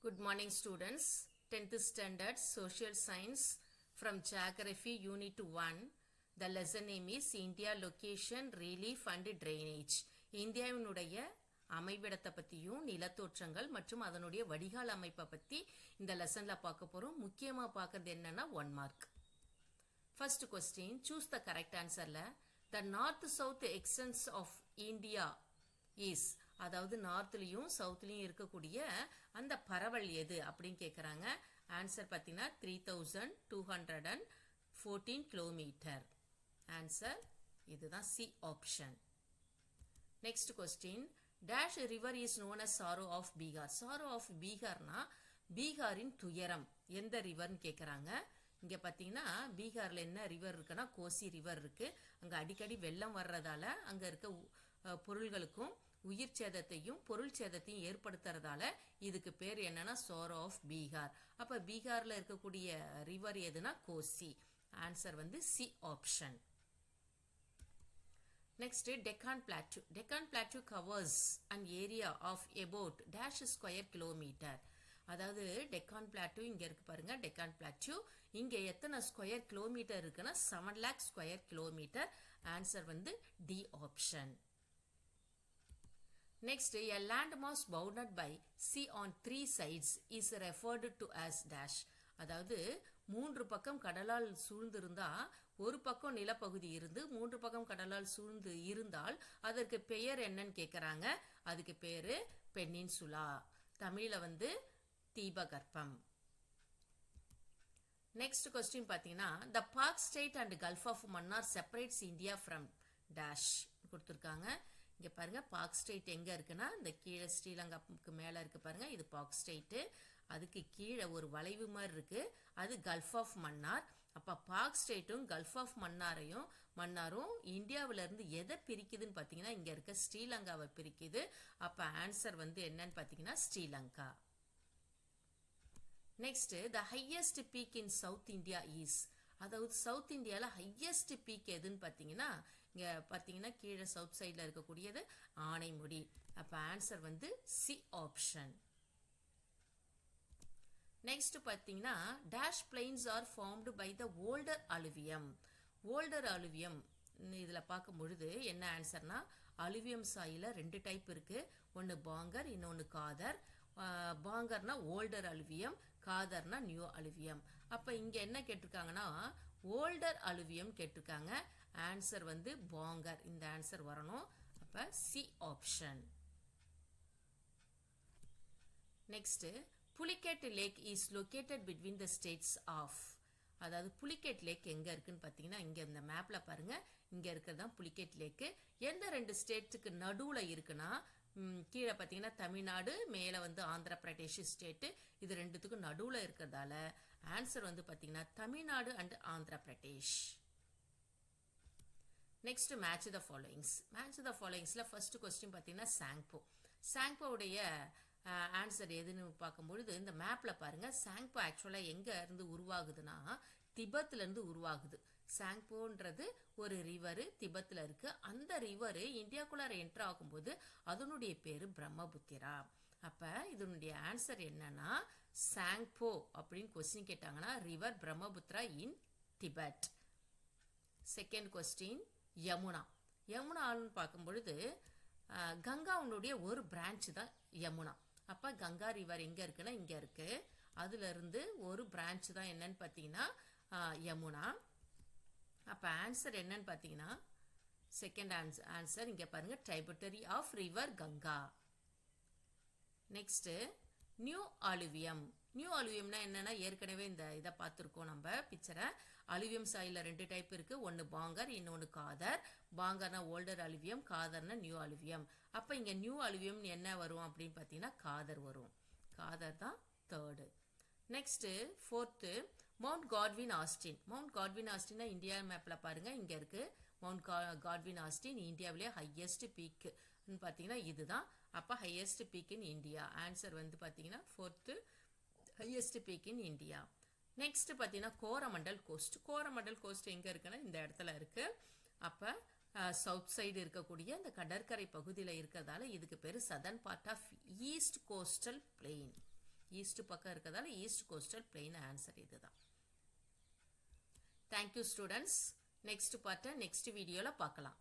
Good morning students. 10th standard social science from geography unit 1. The lesson name is India location, relief and drainage. இந்தியாவினுடைய அமைவிடத்தை பற்றியும் நிலத்தோற்றங்கள் மற்றும் அதனுடைய வடிகால் அமைப்பை பற்றி இந்த லெசனில் பார்க்க போகிறோம். முக்கியமாக பார்க்கறது என்னன்னா 1 mark. First question, choose the correct answerல the north-south extents of India is, அதாவது நார்த்லையும் சவுத்லையும் இருக்கக்கூடிய அந்த பரவல் எது அப்படின்னு கேட்குறாங்க. ஆன்சர் பார்த்தீங்கன்னா 3214 கிலோமீட்டர். ஆன்சர் இதுதான் C option. Next question, dash river is known as sorrow of Bihar. Sorrow of பீகார்னா பீகாரின் துயரம் எந்த ரிவர்னு கேட்குறாங்க. இங்கே பார்த்தீங்கன்னா பீகாரில் என்ன ரிவர் இருக்குன்னா கோசி ரிவர் இருக்குது. அங்கே அடிக்கடி வெள்ளம் வர்றதால அங்கே இருக்க பொருள்களுக்கும் உயிர் சேதத்தையும் பொருள் சேதத்தையும் ஏற்படுத்துறதால இதுக்கு பேர் என்னன்னா சாரோ ஆஃப் பீகார். அப்போ பீகாரில் இருக்கக்கூடிய ரிவர் எதுனா கோசி. ஆன்சர் வந்து C option. Next, Deccan plateau. Deccan plateau covers an area of about dash square kilometre. அதாவது டெக்கான் பிளாட்டூ இங்கே இருக்கு பாருங்க. டெக்கான் பிளாட்டூ இங்கே எத்தனை ஸ்கொயர் கிலோமீட்டர் இருக்குன்னா 7 lakh ஸ்கொயர் கிலோமீட்டர். ஆன்சர் வந்து D option. Next, a landmass bounded by sea on 3 sides is referred to as dash. அதாவது 3 பக்கம் கடலால் சூழ்ந்திருந்தா ஒரு பக்கம் நிலப்பகுதி இருந்து 3 பக்கம் கடலால் சூழ்ந்து இருந்தால் அதற்கு பெயர் என்னன்னு கேட்குறாங்க. அதுக்கு பேரு பெனின்சுலா. தமிழில் வந்து தீபகற்பம். நெக்ஸ்ட் கொஸ்டின் பார்த்தீங்கன்னா, the Palk Strait and Gulf of Mannar separates India from dash கொடுத்துருக்காங்க. இங்கே பாருங்க, பார்க் ஸ்டேட் எங்கே இருக்குன்னா இந்த கீழே ஸ்ரீலங்காவுக்கு மேலே இருக்கு பாருங்க. இது பார்க் ஸ்டேட்டு. அதுக்கு கீழே ஒரு வளைவு மாதிரி இருக்கு, அது கல்ஃப் ஆஃப் மன்னார். அப்போ பார்க் ஸ்டேட்டும் கல்ஃப் ஆஃப் மன்னாரும் இந்தியாவிலேருந்து எதை பிரிக்குதுன்னு பார்த்தீங்கன்னா இங்கே இருக்க ஸ்ரீலங்காவை பிரிக்குது. அப்போ ஆன்சர் வந்து என்னன்னு பார்த்தீங்கன்னா Sri Lanka. Next, the highest peak in South India is. அதாவது சவுத் இந்தியாவில் ஹையஸ்ட் பீக் எதுன்னு பார்த்தீங்கன்னா இங்கே பார்த்தீங்கன்னா கீழே சவுத் சைடில் இருக்கக்கூடியது ஆனைமுடி. அப்போ ஆன்சர் வந்து சி ஆப்ஷன். நெக்ஸ்ட் பார்த்தீங்கன்னா, dash plains are formed by the older alluvium. Older alluvium இதில் பார்க்கும் பொழுது என்ன ஆன்சர்னா, அலுவியம் சாயில் 2 டைப் இருக்கு. ஒன்று பாங்கர், இன்னொன்று காதர். பாங்கர்னா ஓல்டர் அலுவியம், காதர்னா நியூ அலுவியம். அப்போ இங்கே என்ன கேட்டிருக்காங்கன்னா ஓல்டர் அலுவியம் கேட்டிருக்காங்க. ஆன்சர் வந்து பாங்கர். இந்த ஆன்சர் வரணும். அப்போ C option. Next, Pulicat lake is located between the states of. அதாவது புலிகேட் லேக் எங்கே இருக்குன்னு பார்த்தீங்கன்னா இங்கே இந்த மேப்பில் பாருங்க. இங்கே இருக்கிறது தான் புலிகேட் லேக்கு. எந்த 2 ஸ்டேட்ஸுக்கு நடுவில் இருக்குன்னா கீழே பார்த்தீங்கன்னா தமிழ்நாடு, மேலே வந்து ஆந்திர பிரதேஷ் ஸ்டேட்டு. இது 2த்துக்கும் நடுவில் இருக்கிறதால ஆன்சர் வந்து பார்த்தீங்கன்னா Tamil Nadu and Andhra Pradesh. Next, match the followings. Match the ஃபாலோயிங்ஸில் first question பார்த்தீங்கன்னா சாங்போ. சாங்போவுடைய ஆன்சர் எதுன்னு பார்க்கும்பொழுது இந்த மேப்பில் பாருங்க. சாங்போ ஆக்சுவலாக எங்கே இருந்து உருவாகுதுன்னா திபெத்லேருந்து உருவாகுது. சாங்போன்றது ஒரு ரிவரு திபெத்தில் இருக்கு. அந்த ரிவரு இந்தியாக்குள்ளார என்ட்ரு ஆகும்போது அதனுடைய பேரு பிரம்மபுத்திரா. அப்போ இதனுடைய ஆன்சர் என்னன்னா சாங்போ அப்படின்னு கொஸ்டின் கேட்டாங்கன்னா river Brahmaputra in Tibet. Second question, Yamuna. யமுனான்னு பார்க்கும் பொழுது கங்காவுடைய ஒரு பிரான்ச் தான் யமுனா. அப்போ கங்கா ரிவர் எங்கே இருக்குன்னா இங்கே இருக்கு. அதுல இருந்து ஒரு பிரான்ச் தான் என்னன்னு பார்த்தீங்கன்னா யமுனா. அப்போ ஆன்சர் என்னன்னு பார்த்தீங்கன்னா செகண்ட் ஆன்சர் இங்கே பாருங்க, tributary of river Ganga. Next, new alluvium. New அலுவியம்னா என்னன்னா ஏற்கனவே இந்த இதை பார்த்துருக்கோம் நம்ம பிக்சரை. அலுவியம் சாயில் 2 டைப் இருக்கு. ஒன்று பாங்கர், இன்னொன்று காதர். பாங்கர்னா ஓல்டர் அலுவியம், காதர்னா நியூ அலுவியம். அப்போ இங்கே நியூ அலுவியம் என்ன வரும் அப்படின்னு பார்த்தீங்கன்னா காதர் வரும். காதர் தான் third. Next, fourth, mount Godwin Austen. Mount Godwin ஆஸ்டின்னா இந்தியா மேப்பில் பாருங்க இங்கே இருக்கு. மவுண்ட் காட்வின் ஆஸ்டின் இந்தியாவிலே ஹையஸ்ட் பீக் பார்த்தீங்கன்னா இதுதான். அப்போ highest peak in India. Answer வந்து பார்த்தீங்கன்னா fourth highest peak in India. Next பார்த்தீங்கன்னா கோரமண்டல் கோஸ்ட். கோரமண்டல் கோஸ்ட் எங்கே இருக்குன்னா இந்த இடத்துல இருக்கு. அப்போ சவுத் சைடு இருக்கக்கூடிய அந்த கடற்கரை பகுதியில் இருக்கிறதால இதுக்கு பேர் southern part of east coastal plain. East பக்கம் இருக்கிறதால ஈஸ்ட் கோஸ்டல் பிளெயின் ஆன்சர் இதுதான். Thank you students. நெக்ஸ்ட் பார்ட்டை நெக்ஸ்ட் வீடியோவில் பார்க்கலாம்.